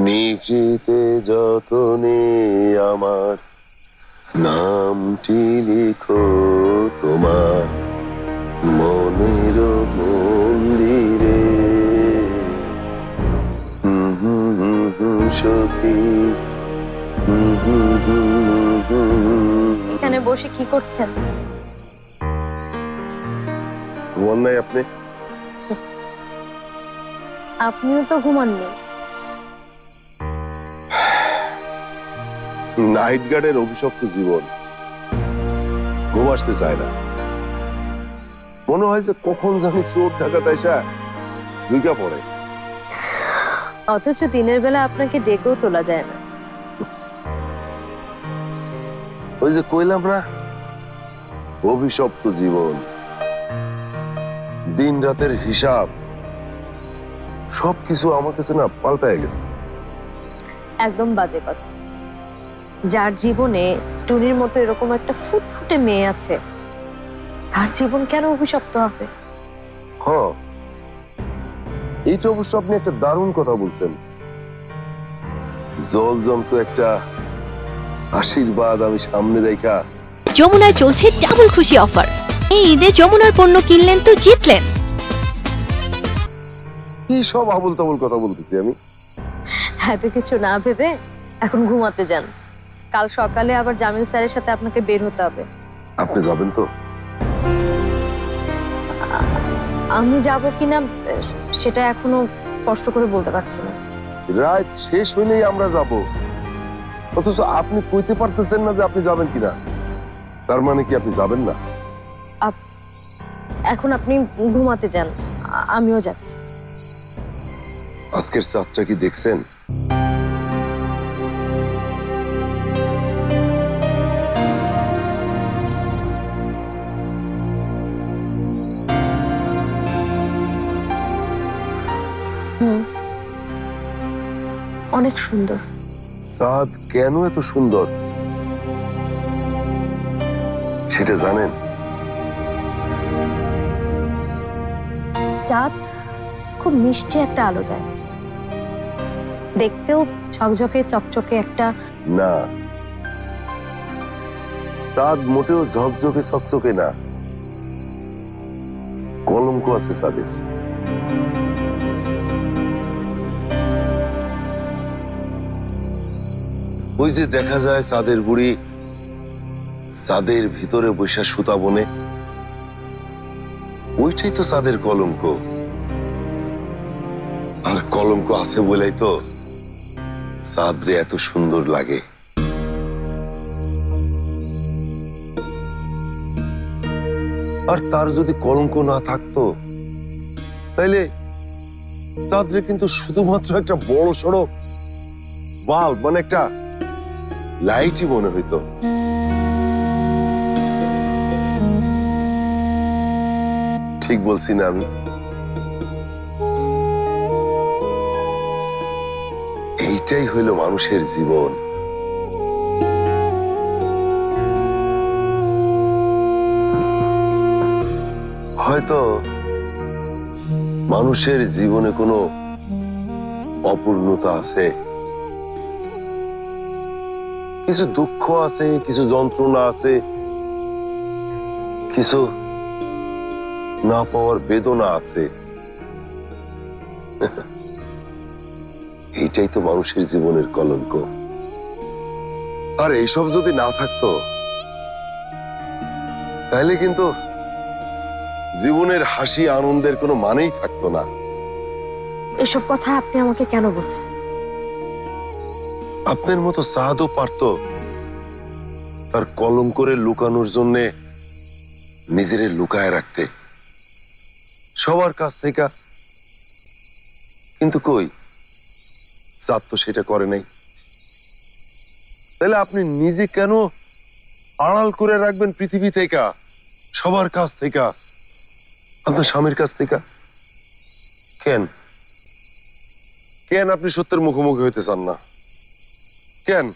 নিভৃতে যতনে আমার নামটি লিখো তোমার মনের মন্দিরে। সখী এখানে বসে কি করছেন? ঘুমান নাই আপনি? আপনিও তো ঘুমাননি। নাইট গার্ডের অভিশপ্ত জীবন, ঘুম আসতে চায় না। মনে হয় যে কখন জানি চোর ডাকাত আইসা ঢুকা পড়ে। অথচ দিনের বেলা আপনাকে ডেকেও তোলা যায় না। ওই যে কইলাম না, অভিশপ্ত জীবন, দিন রাতের হিসাব সবকিছু আমার কাছে না পাল্টায় গেছে। একদম বাজে কথা। যার জীবনে টুনির মতো এরকম একটা ফুটফুটে মেয়ে আছে, তার জীবন কেন অভিশপ্ত হবে? হ্যাঁ, এইটা অবশ্য আপনি একটা দারুণ কথা বলছেন। জল জমতো একটা আশীর্বাদ আমি সামনে দেখা। যমুনায় চলছে ডাবল খুশি অফার। এই ঈদে যমুনার পণ্য কিনলেন তো জিতলেন। কি সব আবল তাবল কথা বলতেছি আমি? এত কিছু না ভেবে এখন ঘুমাতে যান। কাল সকালে আবার জামিল স্যারের সাথে আপনাকে বের হতে হবে। আপনি যাবেন তো? আমি যাব কিনা সেটা এখনো স্পষ্ট করে বলতে পারছি না। রাত শেষ হইলেই আমরা যাব, অথচ আপনি কইতে পারতেছেন না যে আপনি যাবেন কিনা। তার মানে কি আপনি যাবেন না? এখন আপনি ঘুমাতে যান, আমিও যাচ্ছি। আজকের চাঁদটা কি দেখছেন? অনেক সুন্দর। চাঁদ কেন এত সুন্দর সেটা জানেন? চাঁদ খুব মিষ্টি একটা আলো দেয়, দেখতেও ঝকঝকে চকচকে একটা। না, চাঁদ মোটেও ঝকঝকে চকচকে না, কলঙ্ক আছে চাঁদের। ওই যে দেখা যায় চাঁদের বুড়ি চাঁদের ভিতরে বৈশা সুতা বনে, ওইটাই তো চাঁদের কলঙ্ক। আর কলঙ্ক আছে বলেই তো চাঁদরে এত সুন্দর লাগে। আর তার যদি কলঙ্ক না থাকতো তাইলে চাঁদরে কিন্তু শুধুমাত্র একটা বড় সড়ো বাল্ব, মানে একটা লাইটই মনে হইতো। ঠিক বলছি না আমি? এইটাই হইল মানুষের জীবন। হয়তো মানুষের জীবনে কোনো অপূর্ণতা আছে, কিছু দুঃখ আছে, কিছু যন্ত্রণা আছে, কিছু না পাওয়ার বেদনা আছে। এইটাই তো মানুষের জীবনের কলঙ্ক। আর এইসব যদি না থাকতো তাহলে কিন্তু জীবনের হাসি আনন্দের কোনো মানেই থাকতো না। এসব কথা আপনি আমাকে কেন বলছেন? আপনার মতো চাঁদও পারতো তার কলঙ্করে লুকানোর জন্য নিজেরে লুকায় রাখতে সবার কাছ থেকে, কিন্তু কই, চাঁদ তো সেটা করে নাই। তাহলে আপনি নিজে কেন আড়াল করে রাখবেন পৃথিবী থেকে, সবার কাছ থেকে, আপনার স্বামীর কাছ থেকে? কেন কেন আপনি সত্যের মুখোমুখি হইতে চান না? কেন?